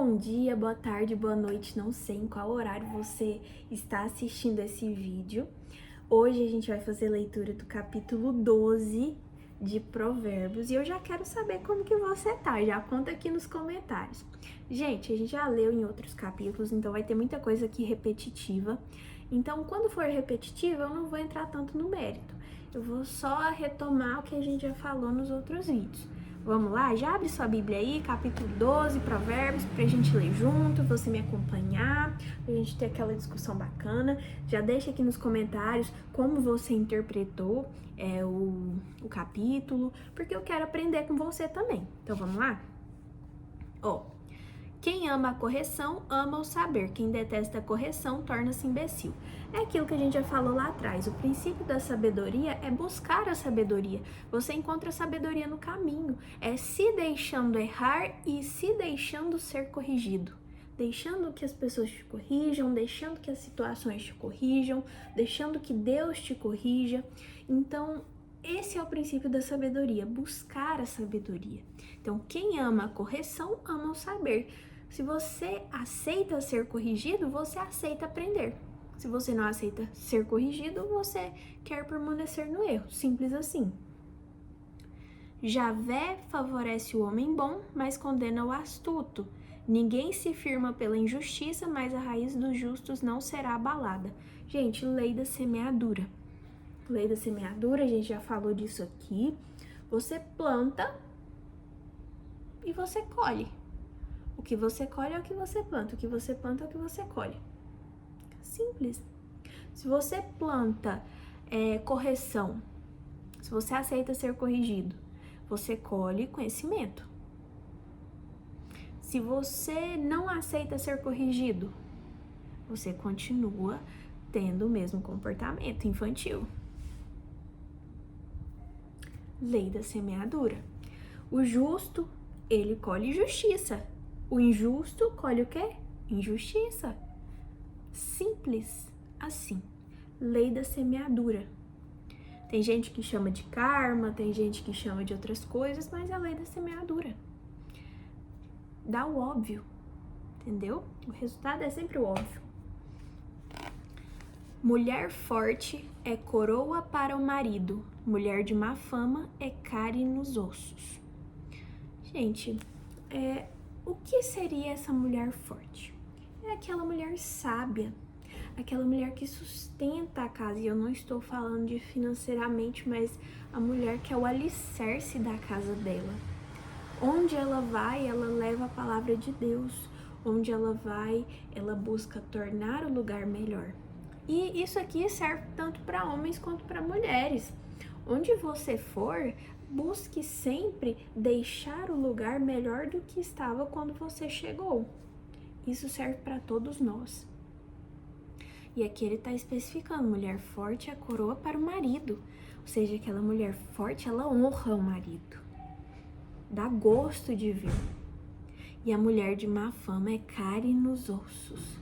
Bom dia, boa tarde, boa noite, não sei em qual horário você está assistindo esse vídeo. Hoje a gente vai fazer leitura do capítulo 12 de Provérbios e eu já quero saber como que você tá, já conta aqui nos comentários. Gente, a gente já leu em outros capítulos, então vai ter muita coisa aqui repetitiva. Então, quando for repetitiva, eu não vou entrar tanto no mérito. Eu vou só retomar o que a gente já falou nos outros vídeos. Vamos lá? Já abre sua Bíblia aí, capítulo 12, Provérbios, pra gente ler junto, você me acompanhar, pra gente ter aquela discussão bacana. Já deixa aqui nos comentários como você interpretou o capítulo, porque eu quero aprender com você também. Então vamos lá? Quem ama a correção, ama o saber. Quem detesta a correção, torna-se imbecil. É aquilo que a gente já falou lá atrás. O princípio da sabedoria é buscar a sabedoria. Você encontra a sabedoria no caminho. É se deixando errar e se deixando ser corrigido. Deixando que as pessoas te corrijam, deixando que as situações te corrijam, deixando que Deus te corrija. Então, esse é o princípio da sabedoria, buscar a sabedoria. Então, quem ama a correção, ama o saber. Se você aceita ser corrigido, você aceita aprender. Se você não aceita ser corrigido, você quer permanecer no erro. Simples assim. Javé favorece o homem bom, mas condena o astuto. Ninguém se firma pela injustiça, mas a raiz dos justos não será abalada. Gente, lei da semeadura. Lei da semeadura, a gente já falou disso aqui. Você planta e você colhe. O que você colhe é o que você planta, o que você planta é o que você colhe. Simples. Se você planta correção, se você aceita ser corrigido, você colhe conhecimento. Se você não aceita ser corrigido, você continua tendo o mesmo comportamento infantil. Lei da semeadura. O justo, ele colhe justiça. O injusto colhe o quê? Injustiça. Simples assim. Lei da semeadura. Tem gente que chama de karma, tem gente que chama de outras coisas, mas é a lei da semeadura. Dá o óbvio, entendeu? O resultado é sempre o óbvio. Mulher forte é coroa para o marido. Mulher de má fama é cárie nos ossos. Gente, o que seria essa mulher forte? É aquela mulher sábia, aquela mulher que sustenta a casa. E eu não estou falando de financeiramente, mas a mulher que é o alicerce da casa dela. Onde ela vai, ela leva a palavra de Deus. Onde ela vai, ela busca tornar o lugar melhor. E isso aqui serve tanto para homens quanto para mulheres. Onde você for, busque sempre deixar o lugar melhor do que estava quando você chegou. Isso serve para todos nós. E aqui ele está especificando, mulher forte é a coroa para o marido. Ou seja, aquela mulher forte, ela honra o marido. Dá gosto de ver. E a mulher de má fama é cárie nos ossos.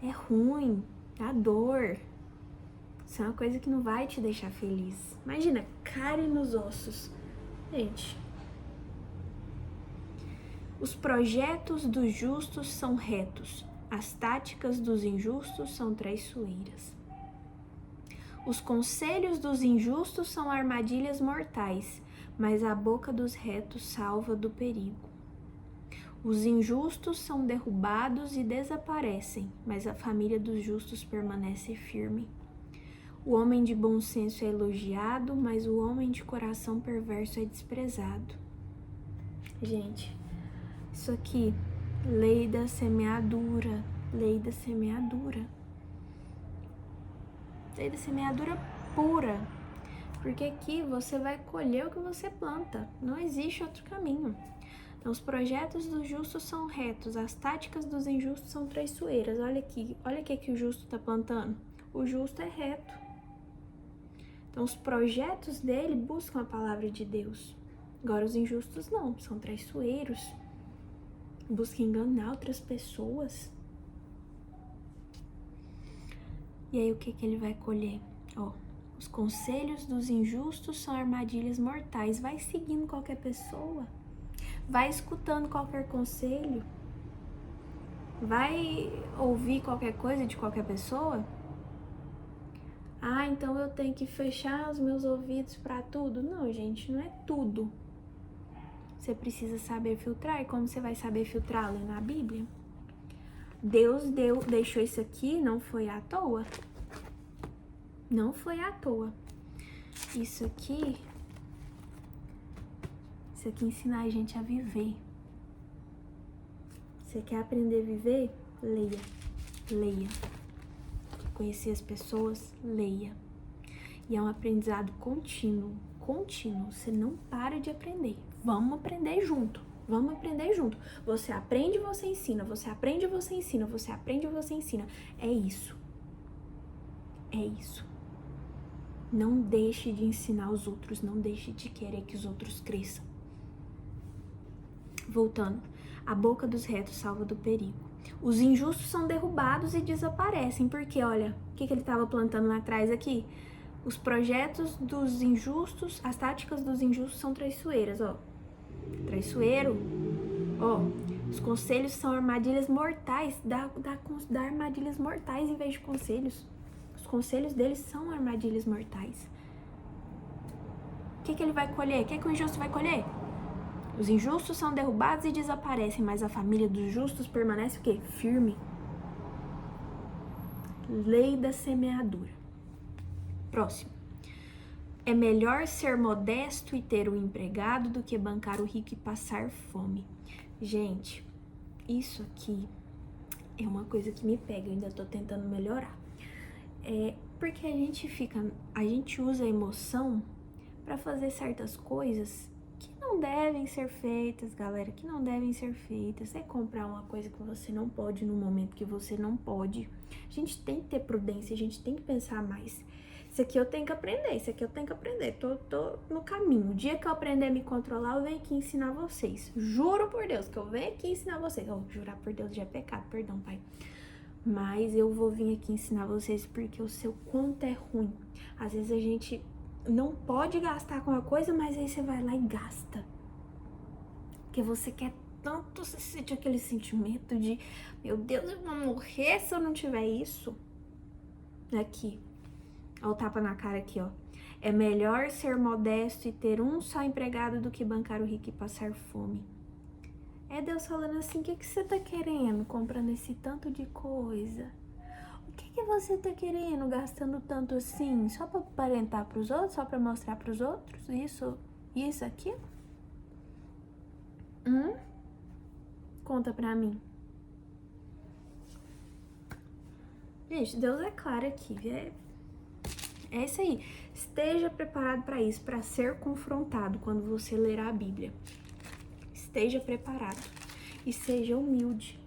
É ruim, dá dor. Isso é uma coisa que não vai te deixar feliz. Imagina, cárie nos ossos. Gente, os projetos dos justos são retos, as táticas dos injustos são traiçoeiras. Os conselhos dos injustos são armadilhas mortais, mas a boca dos retos salva do perigo. Os injustos são derrubados e desaparecem, mas a família dos justos permanece firme. O homem de bom senso é elogiado, mas o homem de coração perverso é desprezado. Gente, isso aqui, lei da semeadura, lei da semeadura. Lei da semeadura pura, porque aqui você vai colher o que você planta, não existe outro caminho. Então, os projetos dos justos são retos, as táticas dos injustos são traiçoeiras. Olha aqui, olha o que o justo está plantando. O justo é reto. Então, os projetos dele buscam a palavra de Deus. Agora, os injustos não, são traiçoeiros. Buscam enganar outras pessoas. E aí, o que ele vai colher? Os conselhos dos injustos são armadilhas mortais. Vai seguindo qualquer pessoa. Vai escutando qualquer conselho. Vai ouvir qualquer coisa de qualquer pessoa? Ah, então eu tenho que fechar os meus ouvidos para tudo? Não, gente, não é tudo. Você precisa saber filtrar. E como você vai saber filtrar? Lendo a Bíblia. Deus deixou isso aqui, não foi à toa. Não foi à toa. Isso aqui ensina a gente a viver. Você quer aprender a viver? Leia. Leia. Conhecer as pessoas? Leia. E é um aprendizado contínuo. Contínuo. Você não para de aprender. Vamos aprender junto. Vamos aprender junto. Você aprende, você ensina. Você aprende, você ensina. Você aprende, você ensina. É isso. É isso. Não deixe de ensinar os outros. Não deixe de querer que os outros cresçam. Voltando. A boca dos retos salva do perigo. Os injustos são derrubados e desaparecem. Porque, olha, o que ele estava plantando lá atrás aqui? Os projetos dos injustos, as táticas dos injustos são traiçoeiras, ó. Traiçoeiro, ó. Os conselhos são armadilhas mortais. Dá armadilhas mortais em vez de conselhos. Os conselhos deles são armadilhas mortais. O que ele vai colher? O que o injusto vai colher? Os injustos são derrubados e desaparecem, mas a família dos justos permanece o quê? Firme. Lei da semeadura. Próximo. É melhor ser modesto e ter um empregado do que bancar o rico e passar fome. Gente, isso aqui é uma coisa que me pega, eu ainda tô tentando melhorar. Porque a gente usa a emoção para fazer certas coisas que não devem ser feitas, galera, que não devem ser feitas. É comprar uma coisa que você não pode no momento que você não pode. A gente tem que ter prudência, a gente tem que pensar mais. Isso aqui eu tenho que aprender, isso aqui eu tenho que aprender. Tô no caminho. O dia que eu aprender a me controlar, eu venho aqui ensinar vocês. Juro por Deus que eu venho aqui ensinar vocês. Jurar por Deus já é pecado, perdão, pai. Mas eu vou vir aqui ensinar vocês porque eu sei o quanto é ruim. Às vezes a gente não pode gastar com uma coisa, mas aí você vai lá e gasta. Porque você quer tanto, você sente aquele sentimento de, meu Deus, eu vou morrer se eu não tiver isso. Aqui. Olha o tapa na cara aqui, ó. É melhor ser modesto e ter um só empregado do que bancar o rico e passar fome. É Deus falando assim, o que você tá querendo comprando esse tanto de coisa? O que você tá querendo gastando tanto assim? Só pra aparentar pros outros? Só pra mostrar pros outros? Isso aqui? Conta pra mim. Gente, Deus é claro aqui, é isso aí. Esteja preparado para isso, para ser confrontado quando você ler a Bíblia. Esteja preparado e seja humilde.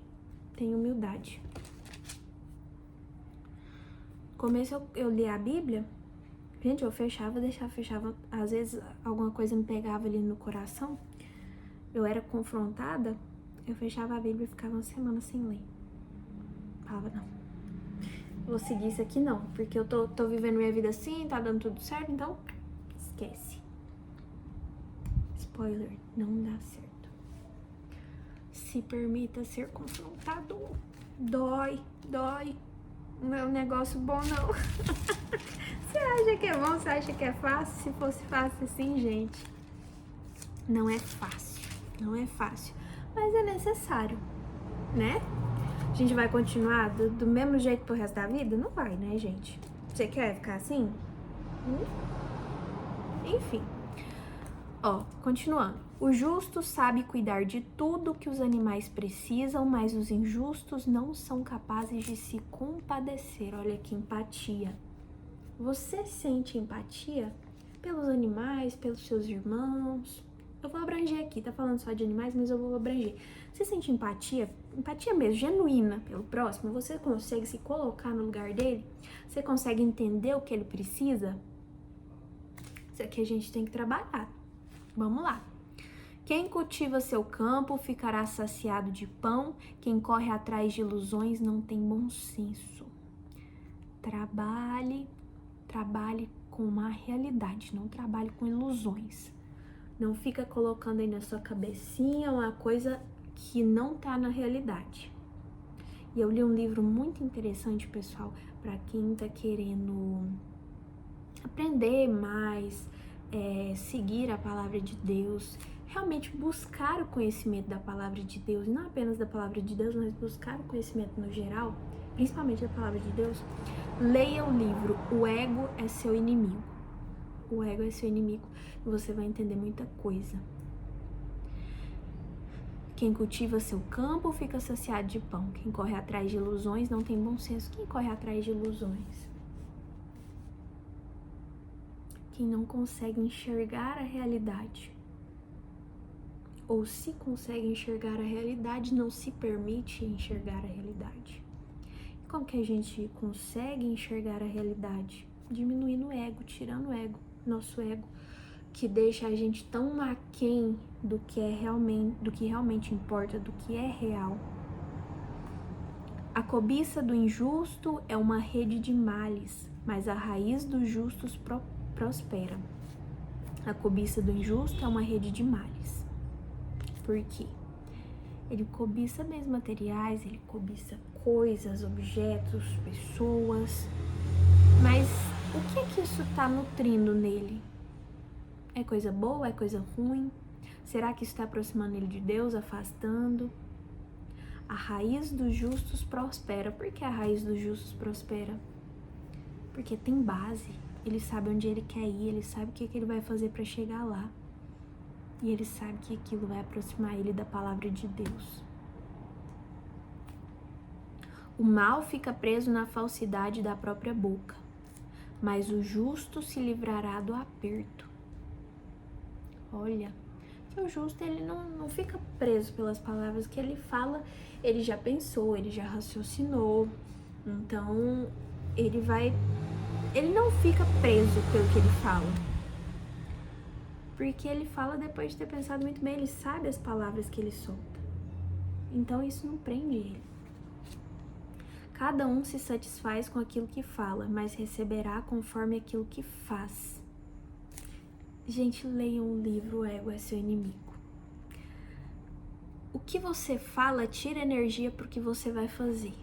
Tenha humildade. No começo eu li a Bíblia, gente, eu fechava. Às vezes alguma coisa me pegava ali no coração, eu era confrontada, eu fechava a Bíblia e ficava uma semana sem ler. Falava, não, vou seguir isso aqui não, porque eu tô vivendo minha vida assim, tá dando tudo certo, então esquece. Spoiler, não dá certo. Se permita ser confrontado. Dói. Não é um negócio bom, não. Você acha que é bom? Você acha que é fácil? Se fosse fácil assim, gente, não é fácil. Não é fácil, mas é necessário, né? A gente vai continuar do mesmo jeito pro resto da vida? Não vai, né, gente? Você quer ficar assim? Enfim. Ó, continuando. O justo sabe cuidar de tudo que os animais precisam, mas os injustos não são capazes de se compadecer. Olha que empatia. Você sente empatia pelos animais, pelos seus irmãos? Eu vou abranger aqui, tá falando só de animais, mas eu vou abranger. Você sente empatia mesmo, genuína pelo próximo? Você consegue se colocar no lugar dele? Você consegue entender o que ele precisa? Isso aqui a gente tem que trabalhar. Vamos lá. Quem cultiva seu campo ficará saciado de pão. Quem corre atrás de ilusões não tem bom senso. Trabalhe com uma realidade, não trabalhe com ilusões. Não fica colocando aí na sua cabecinha uma coisa que não tá na realidade. E eu li um livro muito interessante, pessoal, para quem tá querendo aprender mais, seguir a palavra de Deus, realmente buscar o conhecimento da palavra de Deus, e não apenas da palavra de Deus, mas buscar o conhecimento no geral, principalmente da palavra de Deus. Leia o livro O Ego é Seu Inimigo. O ego é seu inimigo e você vai entender muita coisa. Quem cultiva seu campo fica saciado de pão. Quem corre atrás de ilusões não tem bom senso. Quem corre atrás de ilusões? Quem não consegue enxergar a realidade. Ou se consegue enxergar a realidade, não se permite enxergar a realidade. E como que a gente consegue enxergar a realidade? Diminuindo o ego, tirando o ego, nosso ego, que deixa a gente tão aquém do que realmente importa, do que é real. A cobiça do injusto é uma rede de males, mas a raiz dos justos prospera. A cobiça do injusto é uma rede de males. Por quê? Ele cobiça bens materiais, ele cobiça coisas, objetos, pessoas. Mas o que é que isso está nutrindo nele? É coisa boa? É coisa ruim? Será que isso está aproximando ele de Deus, afastando? A raiz dos justos prospera. Por que a raiz dos justos prospera? Porque tem base. Ele sabe onde ele quer ir, ele sabe o que ele vai fazer para chegar lá. E ele sabe que aquilo vai aproximar ele da palavra de Deus. O mal fica preso na falsidade da própria boca, mas o justo se livrará do aperto. Olha, que o justo ele não fica preso pelas palavras que ele fala, ele já pensou, ele já raciocinou, então ele não fica preso pelo que ele fala, porque ele fala depois de ter pensado muito bem, ele sabe as palavras que ele solta, então isso não prende ele. Cada um se satisfaz com aquilo que fala, mas receberá conforme aquilo que faz. Gente, leiam o livro O Ego é Seu Inimigo. O que você fala tira energia pro que você vai fazer.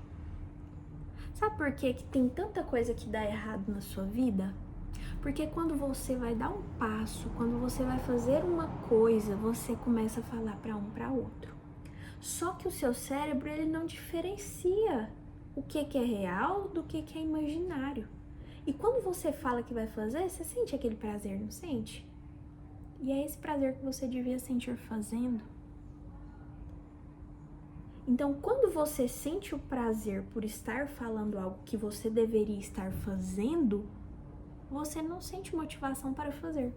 Sabe por que tem tanta coisa que dá errado na sua vida? Porque quando você vai dar um passo, quando você vai fazer uma coisa, você começa a falar para um para outro. Só que o seu cérebro, ele não diferencia o que é real do que é imaginário. E quando você fala que vai fazer, você sente aquele prazer, não sente? E é esse prazer que você devia sentir fazendo. Então, quando você sente o prazer por estar falando algo que você deveria estar fazendo, você não sente motivação para fazer.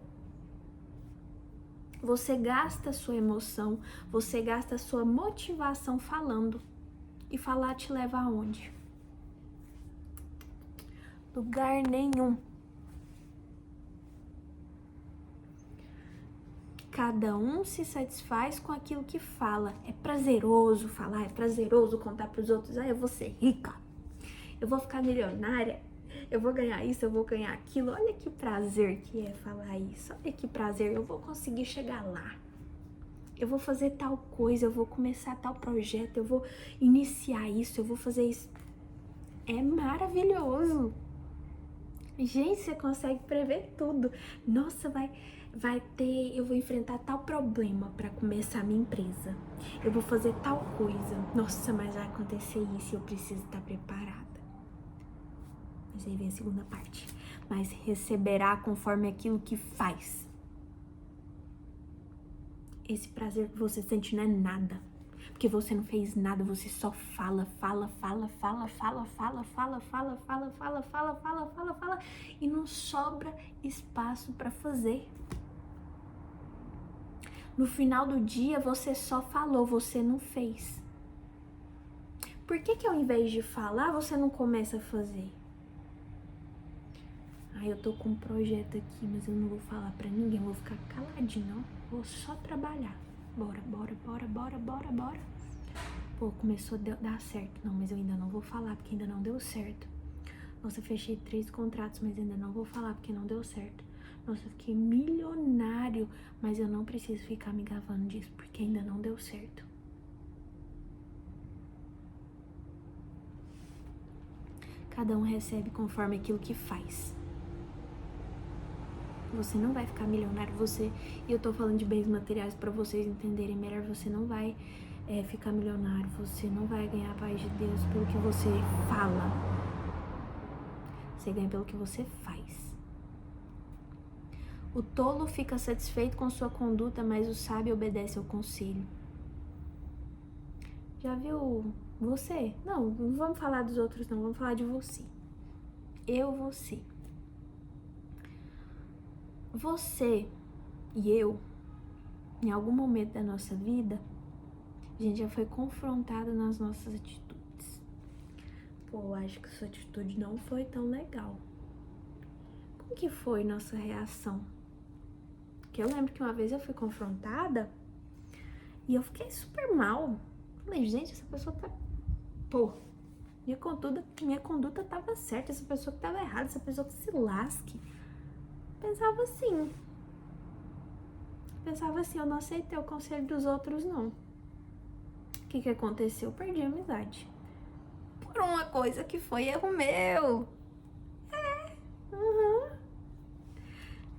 Você gasta a sua emoção, você gasta a sua motivação falando. E falar te leva aonde? Lugar nenhum. Cada um se satisfaz com aquilo que fala. É prazeroso falar, é prazeroso contar para os outros. Eu vou ser rica, eu vou ficar milionária, eu vou ganhar isso, eu vou ganhar aquilo. Olha que prazer que é falar isso. Olha que prazer, eu vou conseguir chegar lá. Eu vou fazer tal coisa, eu vou começar tal projeto, eu vou iniciar isso, eu vou fazer isso. É maravilhoso. Gente, você consegue prever tudo. Nossa, eu vou enfrentar tal problema para começar a minha empresa. Eu vou fazer tal coisa. Nossa, mas vai acontecer isso e eu preciso estar preparada. Mas aí vem a segunda parte. Mas receberá conforme aquilo que faz. Esse prazer que você sente não é nada. Porque você não fez nada, você só fala e não sobra espaço para fazer. No final do dia, você só falou, você não fez. Por que ao invés de falar, você não começa a fazer? Eu tô com um projeto aqui, mas eu não vou falar pra ninguém, eu vou ficar caladinho, ó. Vou só trabalhar. Bora. Pô, começou a dar certo. Não, mas eu ainda não vou falar, porque ainda não deu certo. Nossa, eu fechei 3 contratos, mas ainda não vou falar, porque não deu certo. Nossa, eu fiquei milionário, mas eu não preciso ficar me gabando disso, porque ainda não deu certo. Cada um recebe conforme aquilo que faz. Você não vai ficar milionário, e eu tô falando de bens materiais para vocês entenderem melhor, você não vai ficar milionário, você não vai ganhar a paz de Deus pelo que você fala. Você ganha pelo que você faz. O tolo fica satisfeito com sua conduta, mas o sábio obedece ao conselho. Já viu você? Não vamos falar dos outros não, vamos falar de você. Você. Você e eu, em algum momento da nossa vida, a gente já foi confrontado nas nossas atitudes. Pô, acho que sua atitude não foi tão legal. Como que foi nossa reação? Porque eu lembro que uma vez eu fui confrontada e eu fiquei super mal. Falei, gente, essa pessoa tá... Pô, minha conduta tava certa, essa pessoa que tava errada, essa pessoa que se lasque. Pensava assim, eu não aceitei o conselho dos outros, não. O que aconteceu? Eu perdi a amizade. Por uma coisa que foi erro meu.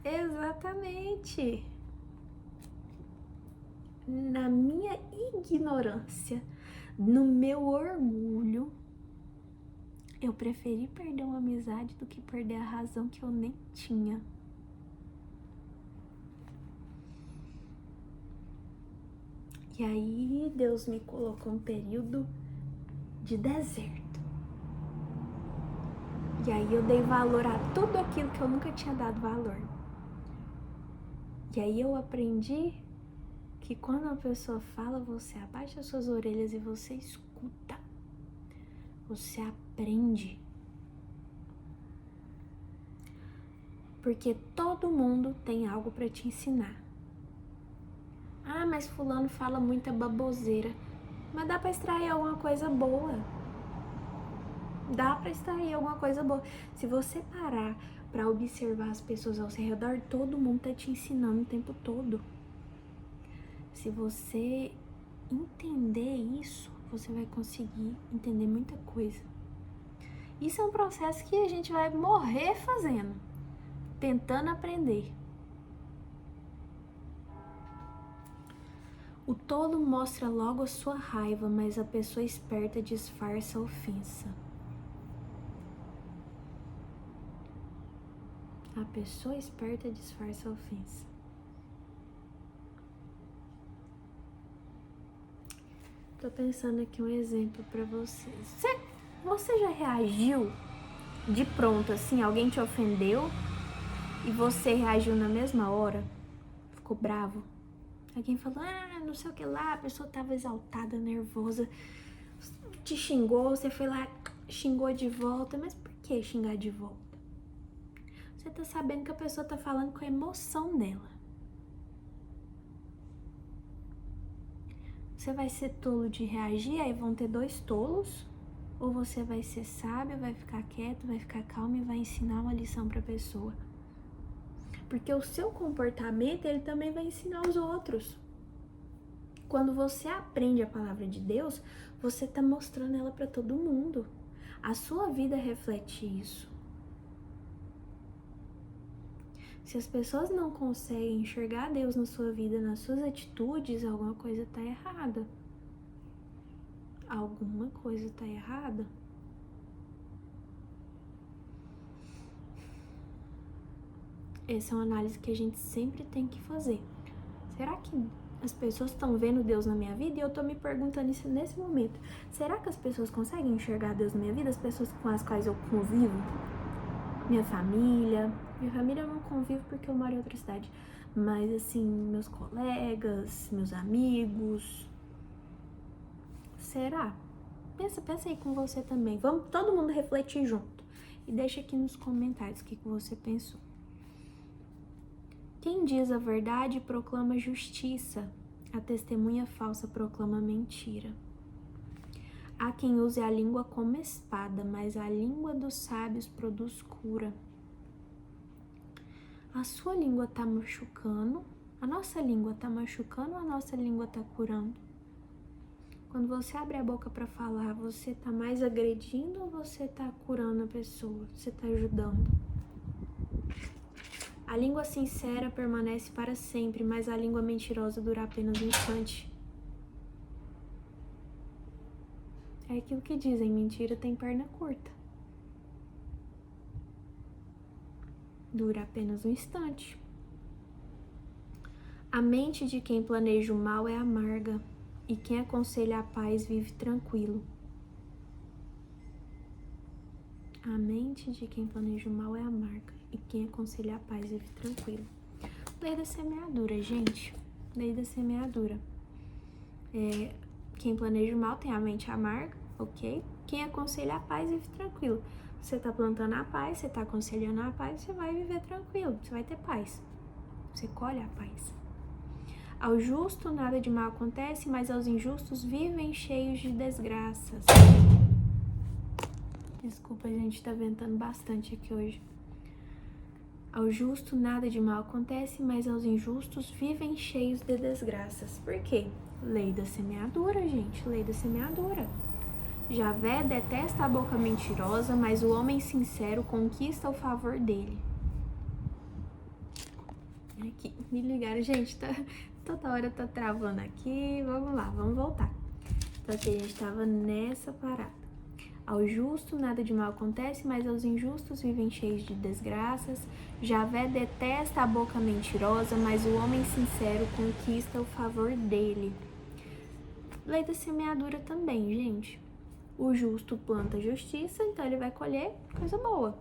Exatamente. Na minha ignorância, no meu orgulho, eu preferi perder uma amizade do que perder a razão que eu nem tinha. E aí Deus me colocou um período de deserto. E aí eu dei valor a tudo aquilo que eu nunca tinha dado valor. E aí eu aprendi que quando uma pessoa fala, você abaixa suas orelhas e você escuta. Você aprende. Porque todo mundo tem algo para te ensinar. Ah, mas fulano fala muita baboseira. Mas dá para extrair alguma coisa boa. Se você parar para observar as pessoas ao seu redor, todo mundo tá te ensinando o tempo todo. Se você entender isso, você vai conseguir entender muita coisa. Isso é um processo que a gente vai morrer fazendo, tentando aprender. O tolo mostra logo a sua raiva, mas a pessoa esperta disfarça a ofensa. A pessoa esperta disfarça a ofensa. Tô pensando aqui um exemplo pra vocês. Você já reagiu de pronto assim? Alguém te ofendeu e você reagiu na mesma hora? Ficou bravo? Alguém falou, não sei o que lá, a pessoa tava exaltada, nervosa, te xingou, você foi lá, xingou de volta. Mas por que xingar de volta? Você tá sabendo que a pessoa tá falando com a emoção dela. Você vai ser tolo de reagir, aí vão ter dois tolos? Ou você vai ser sábio, vai ficar quieto, vai ficar calmo e vai ensinar uma lição pra pessoa? Porque o seu comportamento, ele também vai ensinar os outros. Quando você aprende a palavra de Deus, você tá mostrando ela pra todo mundo. A sua vida reflete isso. Se as pessoas não conseguem enxergar Deus na sua vida, nas suas atitudes, alguma coisa tá errada. Alguma coisa tá errada. Essa é uma análise que a gente sempre tem que fazer. Será que as pessoas estão vendo Deus na minha vida? E eu tô me perguntando isso nesse momento. Será que as pessoas conseguem enxergar Deus na minha vida? As pessoas com as quais eu convivo? Minha família eu não convivo porque eu moro em outra cidade. Mas assim, meus colegas, meus amigos. Será? Pensa aí com você também. Vamos todo mundo refletir junto. E deixa aqui nos comentários o que você pensou. Quem diz a verdade proclama justiça, a testemunha falsa proclama mentira. Há quem use a língua como espada, mas a língua dos sábios produz cura. A sua língua tá machucando? A nossa língua tá machucando ou a nossa língua tá curando? Quando você abre a boca para falar, você tá mais agredindo ou você tá curando a pessoa? Você tá ajudando? A língua sincera permanece para sempre, mas a língua mentirosa dura apenas um instante. É aquilo que dizem, mentira tem perna curta. Dura apenas um instante. A mente de quem planeja o mal é amarga, e quem aconselha a paz vive tranquilo. A mente de quem planeja o mal é amarga, e quem aconselha a paz vive tranquilo. Lei da semeadura, gente. Lei da semeadura. Quem planeja o mal tem a mente amarga, ok? Quem aconselha a paz vive tranquilo. Você tá plantando a paz, você tá aconselhando a paz, você vai viver tranquilo, você vai ter paz. Você colhe a paz. Ao justo nada de mal acontece, mas aos injustos vivem cheios de desgraças. Desculpa, gente, tá ventando bastante aqui hoje. Ao justo nada de mal acontece, mas aos injustos vivem cheios de desgraças. Por quê? Lei da semeadura, gente, lei da semeadura. Javé detesta a boca mentirosa, mas o homem sincero conquista o favor dele. Aqui, me ligaram, gente, toda hora tá travando aqui, vamos lá, vamos voltar. Então aqui a gente tava nessa parada. Ao justo nada de mal acontece, mas aos injustos vivem cheios de desgraças. Javé detesta a boca mentirosa, mas o homem sincero conquista o favor dele. Lei da semeadura também, gente. O justo planta justiça, então ele vai colher coisa boa.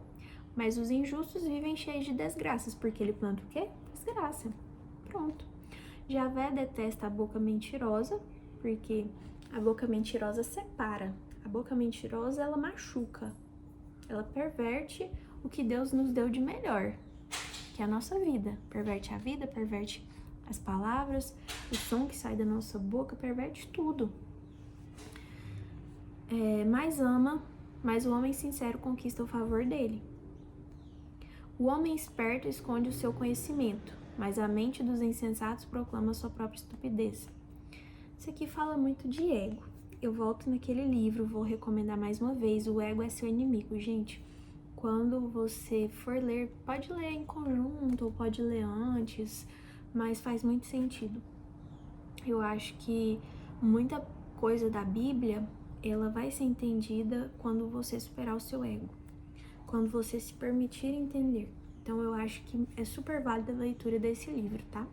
Mas os injustos vivem cheios de desgraças, porque ele planta o quê? Desgraça. Pronto. Javé detesta a boca mentirosa, porque a boca mentirosa separa. A boca mentirosa, ela machuca. Ela perverte o que Deus nos deu de melhor, que é a nossa vida. Perverte a vida, perverte as palavras, o som que sai da nossa boca, perverte tudo. Mas o homem sincero conquista o favor dele. O homem esperto esconde o seu conhecimento, mas a mente dos insensatos proclama sua própria estupidez. Isso aqui fala muito de ego. Eu volto naquele livro, vou recomendar mais uma vez, O Ego é Seu Inimigo. Gente, quando você for ler, pode ler em conjunto ou pode ler antes, mas faz muito sentido. Eu acho que muita coisa da Bíblia, ela vai ser entendida quando você superar o seu ego, quando você se permitir entender. Então eu acho que é super válida a leitura desse livro, tá?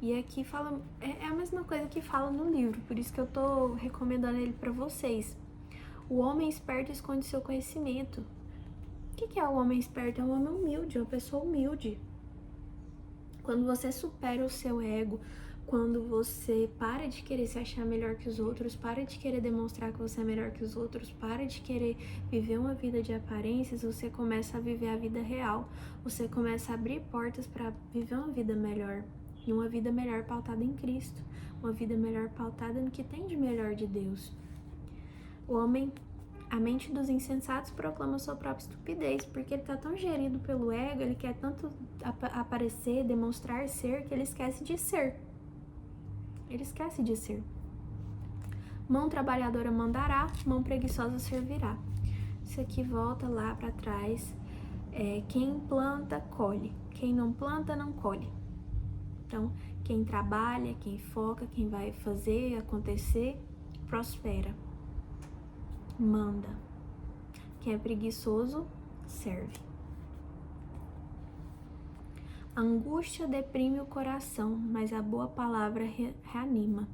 E aqui fala, é a mesma coisa que fala no livro, por isso que eu tô recomendando ele pra vocês. O homem esperto esconde seu conhecimento. O que é o homem esperto? É um homem humilde, é uma pessoa humilde. Quando você supera o seu ego, quando você para de querer se achar melhor que os outros, para de querer demonstrar que você é melhor que os outros, para de querer viver uma vida de aparências, você começa a viver a vida real, você começa a abrir portas para viver uma vida melhor, e uma vida melhor pautada em Cristo, uma vida melhor pautada no que tem de melhor de Deus. A mente dos insensatos proclama sua própria estupidez, porque ele tá tão gerido pelo ego, ele quer tanto aparecer, demonstrar ser, que ele esquece de ser. Ele esquece de ser. Mão trabalhadora mandará, mão preguiçosa servirá. Isso aqui volta lá para trás. Quem planta, colhe. Quem não planta, não colhe. Então, quem trabalha, quem foca, quem vai fazer acontecer, prospera. Manda. Quem é preguiçoso, serve. A angústia deprime o coração, mas a boa palavra reanima.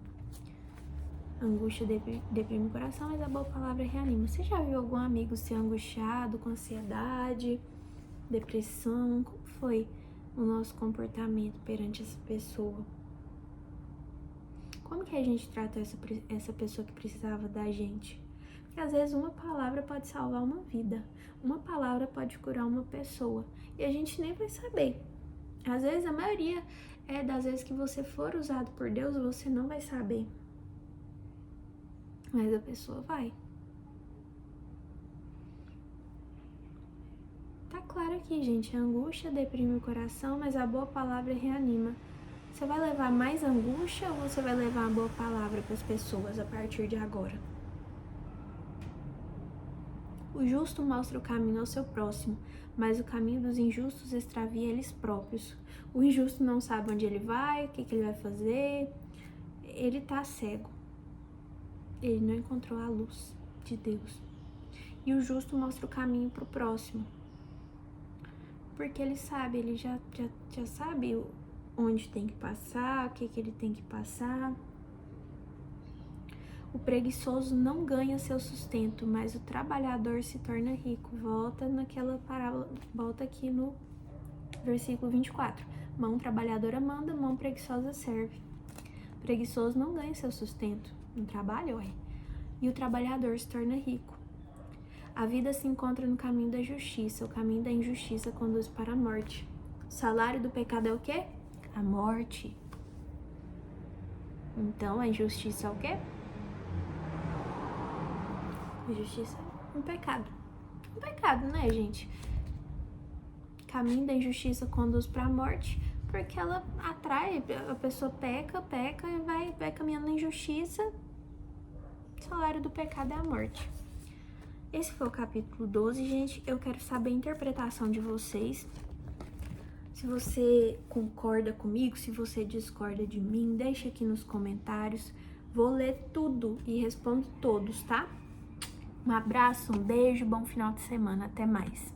A angústia deprime o coração, mas a boa palavra reanima. Você já viu algum amigo ser angustiado, com ansiedade, depressão? Como foi o nosso comportamento perante essa pessoa? Como que a gente trata essa pessoa que precisava da gente? Porque às vezes uma palavra pode salvar uma vida, uma palavra pode curar uma pessoa e a gente nem vai saber. Às vezes, a maioria das vezes que você for usado por Deus, você não vai saber. Mas a pessoa vai. Tá claro aqui, gente. A angústia deprime o coração, mas a boa palavra reanima. Você vai levar mais angústia ou você vai levar uma boa palavra para as pessoas a partir de agora? O justo mostra o caminho ao seu próximo, mas o caminho dos injustos extravia eles próprios. O injusto não sabe onde ele vai, o que ele vai fazer, ele tá cego. Ele não encontrou a luz de Deus. E o justo mostra o caminho pro próximo, porque ele sabe, ele já sabe onde tem que passar, o que ele tem que passar. O preguiçoso não ganha seu sustento, mas o trabalhador se torna rico. Volta naquela parábola, volta aqui no versículo 24. Mão trabalhadora manda, mão preguiçosa serve. O preguiçoso não ganha seu sustento, não trabalha, ué. E o trabalhador se torna rico. A vida se encontra no caminho da justiça, o caminho da injustiça conduz para a morte. O salário do pecado é o quê? A morte. Então, a injustiça é o quê? A justiça é um pecado. Um pecado, né, gente? Caminho da injustiça conduz para a morte, porque ela atrai, a pessoa peca e vai caminhando na injustiça. O salário do pecado é a morte. Esse foi o capítulo 12, gente. Eu quero saber a interpretação de vocês. Se você concorda comigo, se você discorda de mim, deixa aqui nos comentários. Vou ler tudo e respondo todos, tá? Um abraço, um beijo, bom final de semana. Até mais.